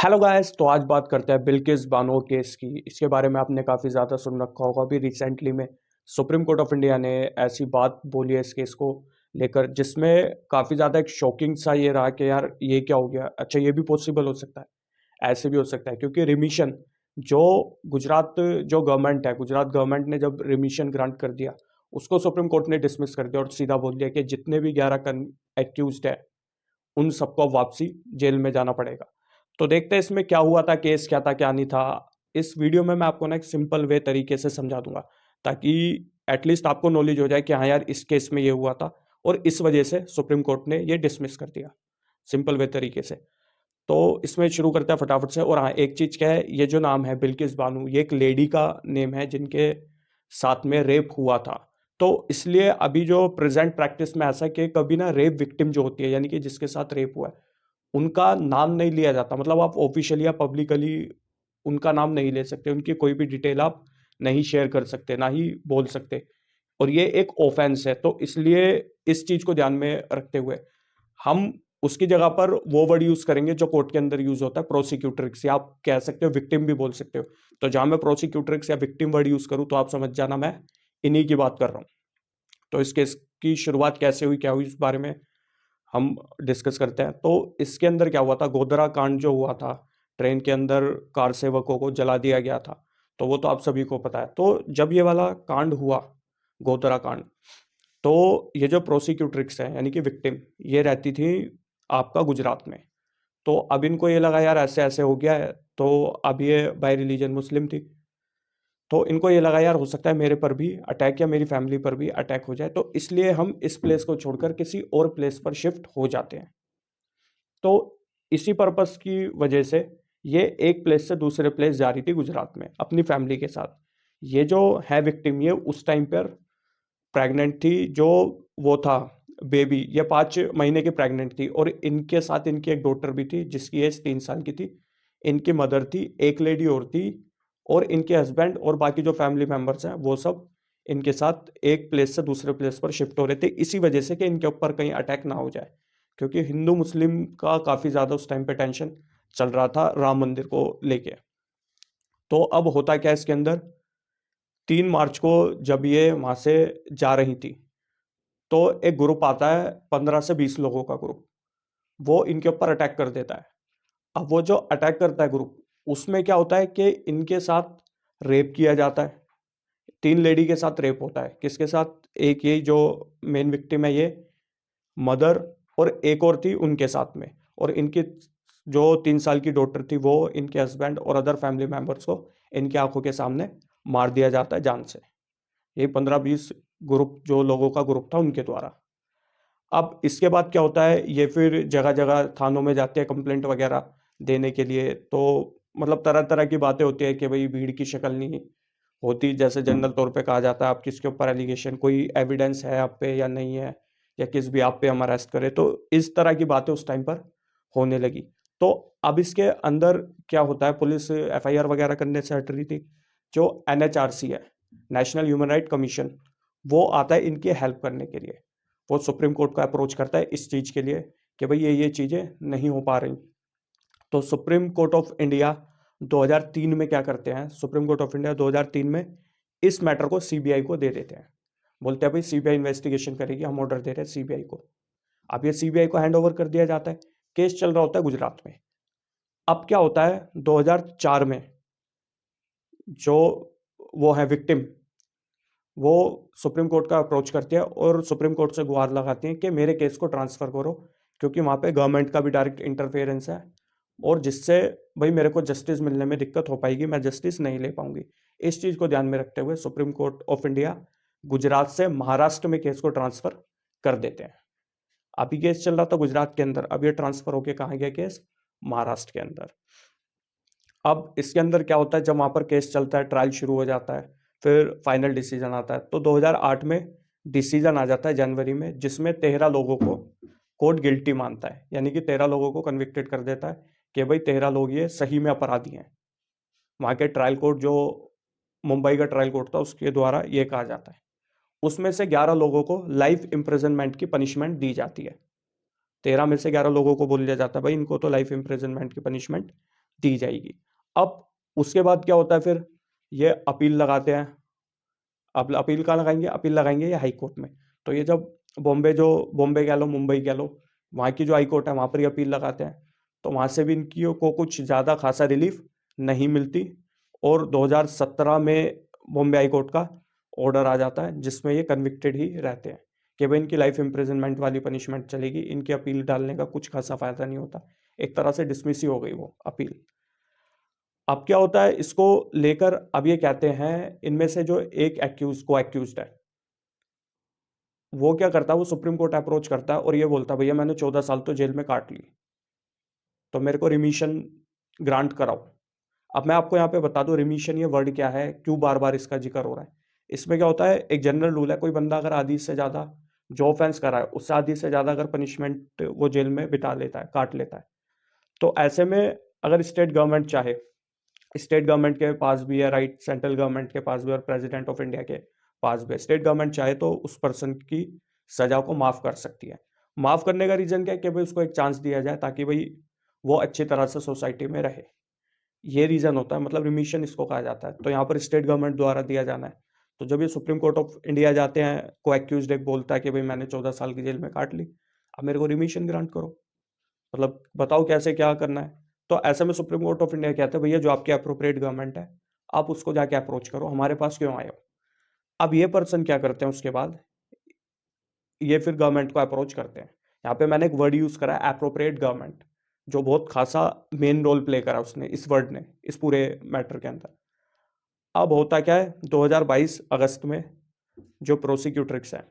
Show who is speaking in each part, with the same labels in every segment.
Speaker 1: Hello guys. तो आज बात करते हैं बिल्किस बानो केस की। इसके बारे में आपने काफ़ी ज़्यादा सुन रखा होगा। अभी रिसेंटली में सुप्रीम कोर्ट ऑफ इंडिया ने ऐसी बात बोली है इस केस को लेकर, जिसमें काफ़ी ज़्यादा एक शॉकिंग सा ये रहा कि यार ये क्या हो गया। अच्छा, ये भी पॉसिबल हो सकता है, ऐसे भी हो सकता है, क्योंकि रिमिशन जो गुजरात जो गवर्नमेंट है, गुजरात गवर्नमेंट ने जब रिमिशन ग्रांट कर दिया, उसको सुप्रीम कोर्ट ने डिसमिस कर दिया और सीधा बोल दिया कि जितने भी 11 एक्यूज है उन सबको वापसी जेल में जाना पड़ेगा। तो देखते हैं इसमें क्या हुआ था, केस क्या था क्या नहीं था। इस वीडियो में मैं आपको ना एक सिंपल वे तरीके से समझा दूंगा, ताकि एटलीस्ट आपको नॉलेज हो जाए कि हाँ यार इस केस में ये हुआ था और इस वजह से सुप्रीम कोर्ट ने ये डिसमिस कर दिया, सिंपल वे तरीके से। तो इसमें शुरू करते हैं फटाफट से। और हाँ, एक चीज क्या है, ये जो नाम है बिल्किस बानो, ये एक लेडी का नेम है जिनके साथ में रेप हुआ था। तो इसलिए अभी जो प्रेजेंट प्रैक्टिस में ऐसा कि कभी ना रेप विक्टिम जो होती है, यानी कि जिसके साथ रेप हुआ है, उनका नाम नहीं लिया जाता। मतलब आप ऑफिशियली या पब्लिकली उनका नाम नहीं ले सकते, उनकी कोई भी डिटेल आप नहीं शेयर कर सकते, ना ही बोल सकते। और ये एक ऑफेंस है। तो इसलिए इस चीज को ध्यान में रखते हुए हम उसकी जगह पर वो वर्ड यूज करेंगे जो कोर्ट के अंदर यूज होता है, प्रोसिक्यूटरिक्स, या आप कह सकते हो विक्टिम भी बोल सकते हो। तो जहां मैं प्रोसिक्यूटरिक्स या विक्टिम वर्ड यूज करूं तो आप समझ जाना मैं इन्हीं की बात कर रहा हूं। तो इस केस की शुरुआत कैसे हुई, क्या हुई, इस बारे में हम डिस्कस करते हैं। तो इसके अंदर क्या हुआ था, गोधरा कांड जो हुआ था, ट्रेन के अंदर कार सेवकों को जला दिया गया था, तो वो तो आप सभी को पता है। तो जब ये वाला कांड हुआ, गोधरा कांड, तो ये जो प्रोसिक्यूट्रिक्स है यानी कि विक्टिम, ये रहती थी आपका गुजरात में। तो अब इनको ये लगा यार ऐसे ऐसे हो गया है। तो अब ये बाय रिलीजन मुस्लिम थी, तो इनको ये लगा यार हो सकता है मेरे पर भी अटैक या मेरी फैमिली पर भी अटैक हो जाए, तो इसलिए हम इस प्लेस को छोड़कर किसी और प्लेस पर शिफ्ट हो जाते हैं। तो इसी पर्पस की वजह से ये एक प्लेस से दूसरे प्लेस जा रही थी गुजरात में अपनी फैमिली के साथ। ये जो है विक्टिम, ये उस टाइम पर प्रेग्नेंट थी। जो वो था बेबी, ये 5 महीने की प्रेग्नेंट थी, और इनके साथ इनकी एक डॉटर भी थी जिसकी एज 3 साल की थी। इनकी मदर थी, एक लेडी और थी, और इनके हस्बैंड और बाकी जो फैमिली मेंबर्स हैं वो सब इनके साथ एक प्लेस से दूसरे प्लेस पर शिफ्ट हो रहे थे, इसी वजह से कि इनके ऊपर कहीं अटैक ना हो जाए। क्योंकि हिंदू मुस्लिम का काफ़ी ज़्यादा उस टाइम पे टेंशन चल रहा था राम मंदिर को लेके। तो अब होता क्या है इसके अंदर, 3 मार्च को जब ये वहां से जा रही थी, तो एक ग्रुप आता है, 15 से 20 लोगों का ग्रुप, वो इनके ऊपर अटैक कर देता है। अब वो जो अटैक करता है ग्रुप, उसमें क्या होता है कि इनके साथ रेप किया जाता है। 3 लेडी के साथ रेप होता है। किसके साथ? एक यही जो मेन विक्टिम है, ये मदर, और एक और थी उनके साथ में, और इनकी जो 3 साल की डॉटर थी वो इनके हस्बैंड और अदर फैमिली मेंबर्स को इनकी आंखों के सामने मार दिया जाता है जान से। ये 15-20 ग्रुप, जो लोगों का ग्रुप था, उनके द्वारा। अब इसके बाद क्या होता है, ये फिर जगह जगह थानों में जाते हैं कंप्लेंट वगैरह देने के लिए। तो मतलब तरह तरह की बातें होती है कि भाई भीड़ की शक्ल नहीं होती, जैसे जनरल तौर पे कहा जाता है आप किसके ऊपर एलिगेशन, कोई एविडेंस है आप पे या नहीं है, या किस भी आप पे हम अरेस्ट करें। तो इस तरह की बातें उस टाइम पर होने लगी। तो अब इसके अंदर क्या होता है, पुलिस एफआईआर वगैरह करने से हट रही थी। जो एनएचआरसी है, नेशनल ह्यूमन राइट कमीशन, वो आता है इनकी हेल्प करने के लिए। वो सुप्रीम कोर्ट को अप्रोच करता है इस चीज़ के लिए कि भाई ये चीज़ें नहीं हो पा रही। तो सुप्रीम कोर्ट ऑफ इंडिया 2003 में क्या करते हैं, सुप्रीम कोर्ट ऑफ इंडिया 2003 में इस मैटर को सीबीआई को दे देते हैं। बोलते हैं भाई सीबीआई इन्वेस्टिगेशन करेगी, हम ऑर्डर दे रहे हैं सीबीआई को। अब ये सीबीआई को हैंड ओवर कर दिया जाता है। केस चल रहा होता है गुजरात में। अब क्या होता है, 2004 में जो वो है विक्टिम, वो सुप्रीम कोर्ट का अप्रोच करती है और सुप्रीम कोर्ट से गुहार लगाती हैं कि मेरे केस को ट्रांसफर करो, क्योंकि वहां पे गवर्नमेंट का भी डायरेक्ट इंटरफेरेंस है, और जिससे भाई मेरे को जस्टिस मिलने में दिक्कत हो पाएगी, मैं जस्टिस नहीं ले पाऊंगी। इस चीज को ध्यान में रखते हुए supreme court of India Gujarat से महाराष्ट्र में केस को ट्रांसफर कर देते हैं। अभी केस चल रहा था गुजरात के अंदर, अब ये ट्रांसफर होके कहाँ गया केस? महाराष्ट्र के अंदर। अब इसके अंदर क्या होता है, जब वहां पर केस चलता है, ट्रायल शुरू हो जाता है, फिर फाइनल डिसीजन आता है। तो 2008 में डिसीजन आ जाता है जनवरी में, जिसमें 13 लोगों को कोर्ट गिल्टी मानता है, यानी कि 13 लोगों को कन्विक्टेड कर देता है कि भाई 13 लोग ये सही में अपराधी हैं। वहां के ट्रायल कोर्ट, जो मुंबई का ट्रायल कोर्ट था, उसके द्वारा ये कहा जाता है। उसमें से 11 लोगों को लाइफ इम्प्रिजनमेंट की पनिशमेंट दी जाती है। 13 में से 11 लोगों को बोल दिया जाता है भाई इनको तो लाइफ इम्प्रिजनमेंट की पनिशमेंट दी जाएगी। अब उसके बाद क्या होता है, फिर ये अपील लगाते हैं। अब अपील कहाँ लगाएंगे, अपील लगाएंगे ये हाई कोर्ट में। तो ये जब बॉम्बे कह लो, मुंबई कह लो, वहाँ की जो हाई कोर्ट है वहाँ पर ये अपील लगाते हैं, तो वहाँ से भी इनकी को कुछ ज़्यादा खासा रिलीफ नहीं मिलती। और 2017 में बॉम्बे हाई कोर्ट का ऑर्डर आ जाता है जिसमें ये कन्विक्टेड ही रहते हैं कि भाई इनकी लाइफ इम्प्रिजनमेंट वाली पनिशमेंट चलेगी, इनकी अपील डालने का कुछ खासा फायदा नहीं होता। एक तरह से डिसमिस ही हो गई वो अपील। अब क्या होता है, इसको लेकर अब ये कहते हैं, इनमें से जो एक को एक्यूज है, वो क्या करता है, वो सुप्रीम कोर्ट अप्रोच करता है और ये बोलता है भैया मैंने 14 साल तो जेल में काट ली, तो मेरे को रिमीशन ग्रांट कराओ। अब मैं आपको यहाँ पे बता दूं रिमीशन ये वर्ड क्या है, क्यों बार बार इसका जिक्र हो रहा है। इसमें क्या होता है, एक जनरल रूल है, कोई बंदा अगर आधी से ज़्यादा जो ऑफेंस करा है उससे आधी से ज़्यादा अगर पनिशमेंट वो जेल में बिता लेता है, काट लेता है, तो ऐसे में अगर स्टेट गवर्नमेंट चाहे, स्टेट गवर्नमेंट के पास भी है राइट, सेंट्रल गवर्नमेंट के पास भी और प्रेसिडेंट ऑफ इंडिया के पास भी है, स्टेट गवर्नमेंट चाहे तो उस पर्सन की सजा को माफ कर सकती है। माफ करने का रीजन क्या है कि भाई उसको एक चांस दिया जाए ताकि भाई वो अच्छी तरह से सोसाइटी में रहे। ये रीजन होता है, मतलब रिमीशन इसको कहा जाता है। तो यहाँ पर स्टेट गवर्नमेंट द्वारा दिया जाना है। तो जब ये सुप्रीम कोर्ट ऑफ इंडिया जाते हैं, को एक्यूज एक बोलता है कि भाई मैंने 14 साल की जेल में काट ली, अब मेरे को रिमीशन ग्रांट करो, मतलब बताओ कैसे क्या करना है। तो ऐसे में सुप्रीम कोर्ट ऑफ इंडिया कहते हैं भैया जो आपकी अप्रोप्रिएट गवर्नमेंट है आप उसको जाके अप्रोच करो, हमारे पास क्यों आए हो। अब ये पर्सन क्या करते हैं उसके बाद, ये फिर गवर्नमेंट को अप्रोच करते हैं। यहाँ पे मैंने एक वर्ड यूज करा है अप्रोप्रिएट गवर्नमेंट, जो बहुत खासा मेन रोल प्ले करा उसने, इस वर्ड ने, इस पूरे मैटर के अंदर। अब होता क्या है, 2022 अगस्त में जो प्रोसिक्यूटर्स हैं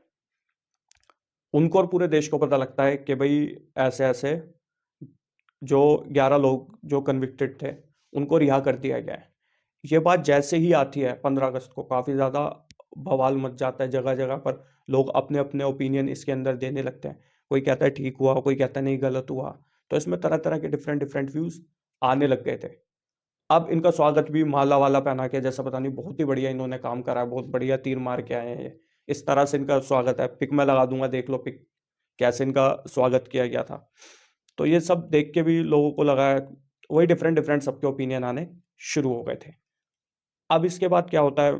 Speaker 1: उनको और पूरे देश को पता लगता है कि भाई ऐसे ऐसे जो 11 लोग जो कन्विक्टेड थे उनको रिहा कर दिया गया है। ये बात जैसे ही आती है 15 अगस्त को, काफ़ी ज़्यादा बवाल मच जाता है, जगह जगह पर लोग अपने अपने ओपिनियन इसके अंदर देने लगते हैं। कोई कहता है ठीक हुआ, कोई कहता है नहीं गलत हुआ। तो इसमें तरह तरह के डिफरेंट डिफरेंट व्यूज़ आने लग गए थे। अब इनका स्वागत भी माला वाला पहना के, जैसा पता नहीं बहुत ही बढ़िया इन्होंने काम करा है, बहुत बढ़िया तीर मार के आए हैं ये, इस तरह से इनका स्वागत है। पिक मैं लगा दूंगा, देख लो पिक कैसे इनका स्वागत किया गया था। तो ये सब देख के भी लोगों को लगा है, वही डिफरेंट डिफरेंट सबके ओपिनियन आने शुरू हो गए थे। अब इसके बाद क्या होता है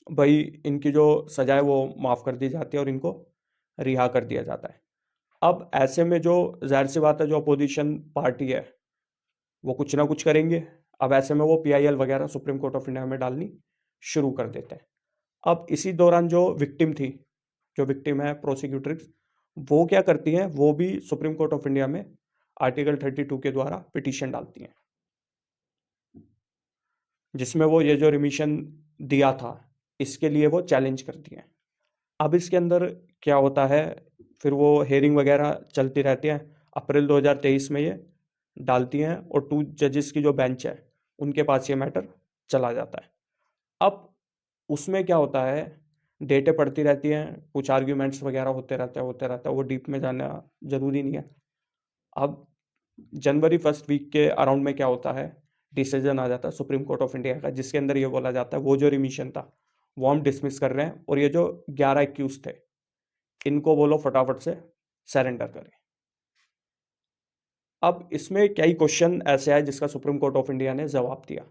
Speaker 1: भाई, इनकी जो सजा है वो माफ़ कर दी जाती है और इनको रिहा कर दिया जाता है। अब ऐसे में जो जाहिर सी बात है जो अपोजिशन पार्टी है वो कुछ ना कुछ करेंगे। अब ऐसे में वो पीआईएल वगैरह सुप्रीम कोर्ट ऑफ इंडिया में डालनी शुरू कर देते हैं। अब इसी दौरान जो विक्टिम थी, जो विक्टिम है प्रोसिक्यूटर्स, वो क्या करती हैं, वो भी सुप्रीम कोर्ट ऑफ इंडिया में आर्टिकल 32 के द्वारा पिटीशन डालती हैं, जिसमें वो ये जो रिमिशन दिया था इसके लिए वो चैलेंज करती हैं। अब इसके अंदर क्या होता है, फिर वो हेयरिंग वगैरह चलती रहती है। अप्रैल 2023 में ये डालती हैं और 2 जजेस की जो बेंच है उनके पास ये मैटर चला जाता है। अब उसमें क्या होता है, डेटें पड़ती रहती हैं, कुछ आर्ग्यूमेंट्स वगैरह होते रहते हैं, वो डीप में जाना ज़रूरी नहीं है। अब जनवरी फर्स्ट वीक के अराउंड में क्या होता है, डिसीजन आ जाता है सुप्रीम कोर्ट ऑफ इंडिया का, जिसके अंदर ये बोला जाता है वो जो रिमिशन था वो हम डिसमिस कर रहे हैं और ये जो 11 एक्यूज थे इनको बोलो फटाफट से सरेंडर करें। अब इसमें कई क्वेश्चन ऐसे आए जिसका सुप्रीम कोर्ट ऑफ इंडिया ने जवाब दिया।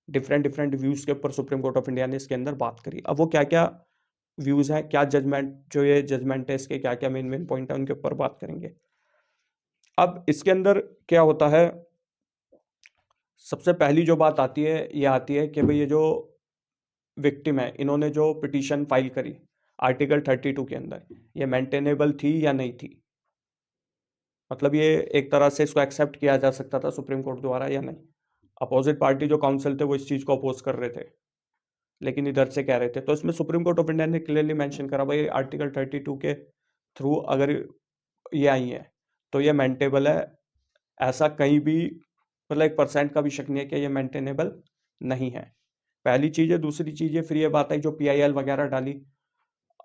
Speaker 1: डिफरेंट डिफरेंट व्यूज़ के ऊपर सुप्रीम कोर्ट ऑफ इंडिया ने इसके अंदर बात करी। अब वो क्या क्या व्यूज़ हैं, क्या जजमेंट, जो ये जजमेंट है इसके क्या क्या मेन मेन पॉइंट है, उनके ऊपर बात करेंगे। अब इसके अंदर क्या होता है, सबसे पहली जो बात आती है ये आती है कि भाई ये जो विक्टिम है इन्होंने जो पिटीशन फाइल करी आर्टिकल 32 के अंदर, ये मेंटेनेबल थी या नहीं थी। मतलब ये एक तरह से इसको एक्सेप्ट किया जा सकता था सुप्रीम कोर्ट द्वारा या नहीं। अपोजिट पार्टी जो काउंसिल थे वो इस चीज़ को अपोज कर रहे थे, लेकिन इधर से कह रहे थे। तो इसमें सुप्रीम कोर्ट ऑफ इंडिया ने क्लियरली मेंशन करा भाई आर्टिकल 32 के थ्रू अगर ये आई है तो ये मेंटेबल है। ऐसा कहीं भी मतलब 1% का भी शक नहीं है कि ये मेंटेनेबल नहीं है। पहली चीज़ है। दूसरी चीज़ है, फिर ये बात आई जो पीआईएल वगैरह डाली,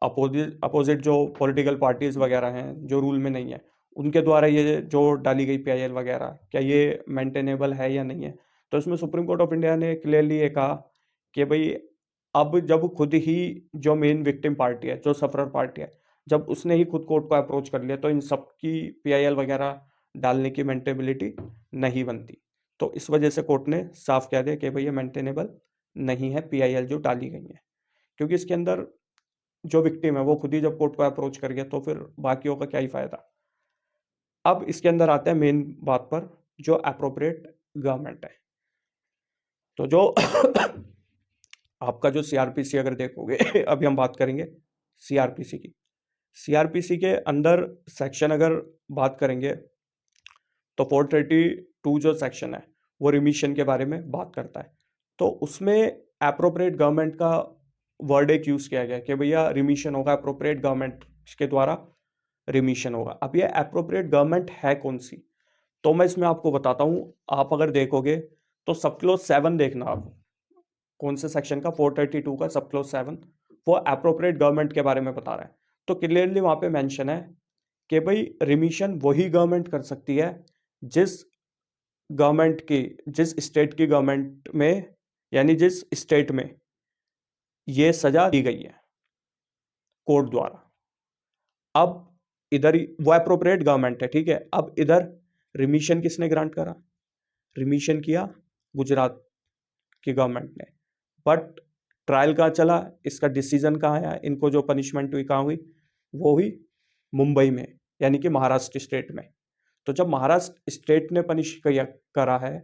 Speaker 1: अपोजिट जो पॉलिटिकल पार्टीज वगैरह हैं जो रूल में नहीं है उनके द्वारा ये जो डाली गई पीआईएल वगैरह, क्या ये मेंटेनेबल है या नहीं है। तो इसमें सुप्रीम कोर्ट ऑफ इंडिया ने क्लियरली ये कहा कि भाई अब जब खुद ही जो मेन विक्टिम पार्टी है, जो सफरर पार्टी है, जब उसने ही खुद कोर्ट को अप्रोच कर लिया तो इन सब की पीआईएल वगैरह डालने की मेंटेबिलिटी नहीं बनती। तो इस वजह से कोर्ट ने साफ कह दिया कि भाई ये मेंटेनेबल नहीं है पीआईएल जो डाली गई है, क्योंकि इसके अंदर जो विक्टिम है वो खुद ही जब कोर्ट को अप्रोच कर गया तो फिर बाकियों का क्या ही फायदा। अब इसके अंदर आते हैं मेन बात पर, जो अप्रोप्रिएट गवर्नमेंट है। तो जो आपका जो सीआरपीसी अगर देखोगे अभी हम बात करेंगे सीआरपीसी की। सीआरपीसी के अंदर सेक्शन अगर बात करेंगे तो 432 जो सेक्शन है वो रिमिशन के बारे में बात करता है। तो उसमें अप्रोप्रिएट गवर्नमेंट का वर्ड एक यूज किया गया कि भैया रिमिशन होगा अप्रोप्रिएट गवर्नमेंट के द्वारा, रिमिशन होगा। अब ये अप्रोप्रिएट गवर्नमेंट है कौन सी, तो मैं इसमें आपको बताता हूं। आप अगर देखोगे तो सब क्लोज 7 देखना आप, कौन से सेक्शन का, 432 का सब क्लोज 7, वो अप्रोप्रिएट गवर्नमेंट के बारे में बता रहा है। तो क्लियरली वहां पे मेंशन है कि भाई रिमिशन वही गवर्नमेंट कर सकती है जिस गवर्नमेंट की, जिस स्टेट की गवर्नमेंट में, यानी जिस स्टेट में ये सजा दी गई है कोर्ट द्वारा। अब इधर वो अप्रोप्रिएट गवर्नमेंट है, ठीक है। अब इधर रिमिशन किसने ग्रांट करा, रिमिशन किया गुजरात की गवर्नमेंट ने। बट ट्रायल कहाँ चला, इसका डिसीजन कहाँ आया, इनको जो पनिशमेंट हुई कहाँ हुई, वो हुई मुंबई में, यानी कि महाराष्ट्र स्टेट में। तो जब महाराष्ट्र स्टेट ने पनिश करा है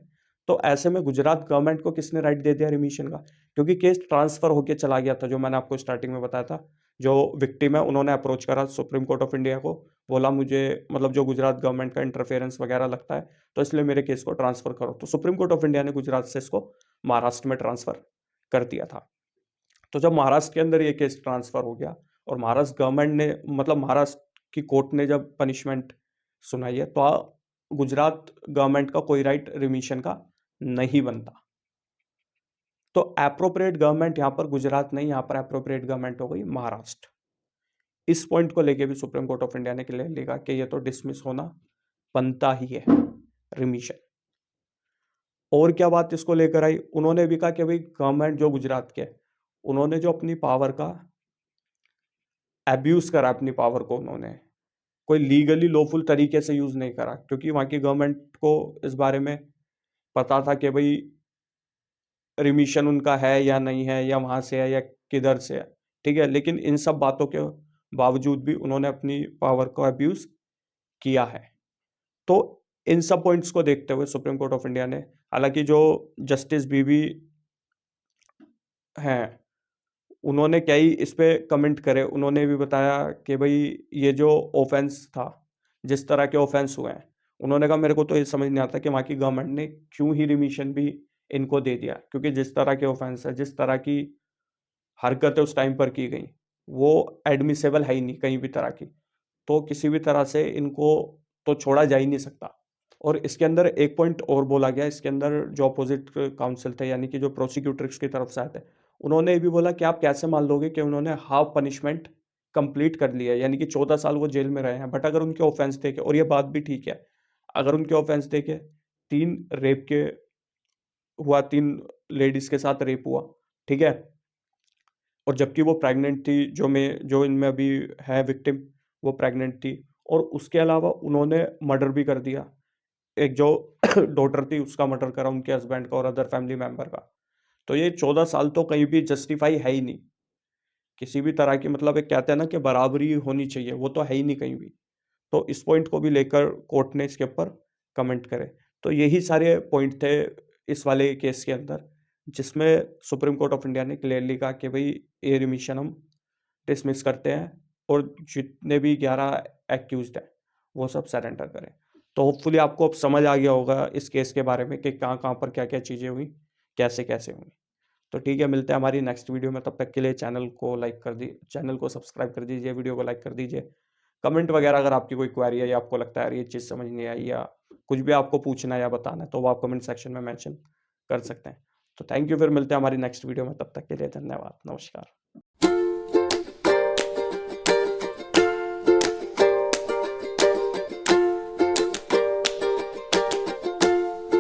Speaker 1: तो ऐसे में गुजरात गवर्नमेंट को किसने राइट दे दिया रिमिशन का, क्योंकि केस ट्रांसफर होके चला गया था, जो मैंने आपको स्टार्टिंग में बताया था। जो विक्टिम है उन्होंने अप्रोच करा सुप्रीम कोर्ट ऑफ इंडिया को, बोला मुझे मतलब जो गुजरात गवर्नमेंट का इंटरफेरेंस वगैरह लगता है तो इसलिए मेरे केस को ट्रांसफर करो। तो सुप्रीम कोर्ट ऑफ इंडिया ने गुजरात से इसको महाराष्ट्र में ट्रांसफर कर दिया था। तो जब महाराष्ट्र के अंदर ये केस ट्रांसफर हो गया और महाराष्ट्र गवर्नमेंट ने, मतलब महाराष्ट्र की कोर्ट ने जब पनिशमेंट सुनाई है, तो गुजरात गवर्नमेंट का कोई राइट रिमिशन का नहीं बनता। तो एप्रोप्रिएट गवर्नमेंट यहां पर गुजरात नहीं, यहां पर एप्रोप्रिएट गवर्नमेंट हो गई महाराष्ट्र। इस पॉइंट को लेके भी सुप्रीम कोर्ट ऑफ इंडिया ने क्लियर लिखा कि ये तो डिसमिस होना बनता ही है रिमिशन। और क्या बात इसको लेकर आई, उन्होंने भी कहा कि भाई गवर्नमेंट जो गुजरात के, उन्होंने जो अपनी पावर का एब्यूज करा, अपनी पावर को उन्होंने कोई लीगली लॉफुल तरीके से यूज नहीं करा, क्योंकि वहां की गवर्नमेंट को इस बारे में पता था कि भाई रिमिशन उनका है या नहीं है, या वहां से है या किधर से है, ठीक है। लेकिन इन सब बातों के बावजूद भी उन्होंने अपनी पावर को अब्यूज किया है। तो इन सब पॉइंट्स को देखते हुए सुप्रीम कोर्ट ऑफ इंडिया ने, हालांकि जो जस्टिस बीबी हैं उन्होंने क्या ही इस पे कमेंट करे, उन्होंने भी बताया कि भाई ये जो ऑफेंस था, जिस तरह के ऑफेंस हुए हैं, उन्होंने कहा मेरे को तो ये समझ नहीं आता कि वहाँ की गवर्नमेंट ने क्यों ही रिमिशन भी इनको दे दिया, क्योंकि जिस तरह के ऑफेंस है, जिस तरह की हरकतें उस टाइम पर की गई, वो एडमिसेबल है ही नहीं कहीं भी तरह की। तो किसी भी तरह से इनको तो छोड़ा जा ही नहीं सकता। और इसके अंदर एक पॉइंट और बोला गया, इसके अंदर जो अपोजिट काउंसिल थे, यानी कि जो प्रोसिक्यूटर्स की तरफ से आते, उन्होंने ये भी बोला कि आप कैसे मान लोगे कि उन्होंने हाफ पनिशमेंट कंप्लीट कर लिया है, यानी कि 14 साल वो जेल में रहे हैं। बट अगर उनके ऑफेंस देखे, और ये बात भी ठीक है, अगर उनके ऑफेंस देखे, 3 रेप के हुआ, 3 लेडीज के साथ रेप हुआ, ठीक है, और जबकि वो प्रेग्नेंट थी, जो इनमें अभी है विक्टिम, वो प्रेग्नेंट थी। और उसके अलावा उन्होंने मर्डर भी कर दिया, एक जो डॉटर थी उसका मर्डर करा, उनके हस्बैंड का और अदर फैमिली मेंबर का। तो ये 14 साल तो कहीं भी जस्टिफाई है ही नहीं किसी भी तरह की, मतलब एक कहते हैं ना कि बराबरी होनी चाहिए, वो तो है ही नहीं कहीं भी। तो इस पॉइंट को भी लेकर कोर्ट ने इसके ऊपर कमेंट करे। तो यही सारे पॉइंट थे इस वाले केस के अंदर, जिसमें सुप्रीम कोर्ट ऑफ इंडिया ने क्लियरली कहा कि भाई ये रिमिशन हम डिसमिस करते हैं, और जितने भी 11 एक्यूज्ड हैं वो सब सरेंडर करें। तो होपफुली आपको अब समझ आ गया होगा इस केस के बारे में कि कहाँ कहाँ पर क्या क्या चीज़ें हुई, कैसे कैसे हुई। तो ठीक है, मिलते हैं हमारी नेक्स्ट वीडियो में। तब तक के लिए चैनल को लाइक कर दी, चैनल को सब्सक्राइब कर दीजिए, वीडियो को लाइक कर दीजिए। कमेंट वगैरह अगर आपकी कोई क्वेरी है, या आपको लगता है यार ये चीज़ समझ नहीं आई, या कुछ भी आपको पूछना है या बताना है, तो वो आप कमेंट सेक्शन में मेंशन कर सकते हैं। तो थैंक यू, फिर मिलते हैं हमारी नेक्स्ट वीडियो में। तब तक के लिए धन्यवाद, नमस्कार।